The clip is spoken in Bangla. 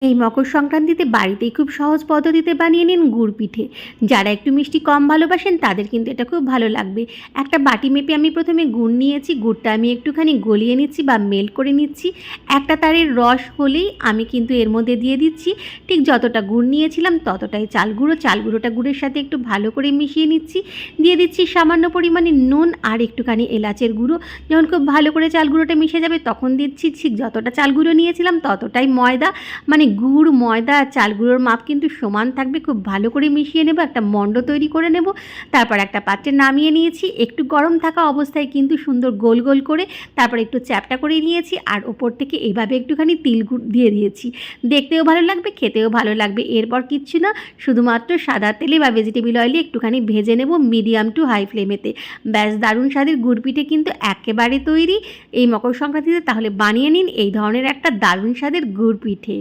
এই মকর সংক্রান্তিতে বাড়িতেই খুব সহজ পদ্ধতিতে বানিয়ে নিন গুড় পিঠে। যারা একটু মিষ্টি কম ভালোবাসেন তাদের কিন্তু এটা খুব ভালো লাগবে। একটা বাটি মেপে আমি প্রথমে গুড় নিয়েছি, গুড়টা আমি একটুখানি গলিয়ে নিচ্ছি বা মেল্ট করে নিচ্ছি। একটা তারের রস হলেই আমি কিন্তু এর মধ্যে দিয়ে দিচ্ছি ঠিক যতটা গুড় নিয়েছিলাম ততটাই চাল গুঁড়ো। চাল গুঁড়োটা গুড়ের সাথে একটু ভালো করে মিশিয়ে নিচ্ছি। দিয়ে দিচ্ছি সামান্য পরিমাণে নুন আর একটুখানি এলাচের গুঁড়ো। যখন খুব ভালো করে চাল গুঁড়োটা মিশে যাবে তখন দিচ্ছি ঠিক যতটা চাল গুঁড়ো নিয়েছিলাম ততটাই ময়দা। মানে গুড়, ময়দা আর চাল গুঁড়োর মাপ কিন্তু সমান থাকবে। খুব ভালো করে মিশিয়ে নেব, একটা মণ্ড তৈরি করে নেব। তারপর একটা পাত্রে নামিয়ে নিয়েছি। একটু গরম থাকা অবস্থায় কিন্তু সুন্দর গোল গোল করে তারপর একটু চ্যাপ্টা করে নিয়েছি আর ওপর থেকে এইভাবে একটুখানি তিল গুড় দিয়ে দিয়েছি। দেখতেও ভালো লাগবে, খেতেও ভালো লাগবে। এরপর কিচ্ছু না, শুধুমাত্র সাদা তেলে বা ভেজিটেবল অয়েলে একটুখানি ভেজে নেব মিডিয়াম টু হাই ফ্লেমেতে। ব্যাস, দারুণ স্বাদের গুড় পিঠে কিন্তু একেবারে তৈরি এই মকর সংক্রান্তিতে। তাহলে বানিয়ে নিন এই ধরনের একটা দারুণ স্বাদের গুড় পিঠে।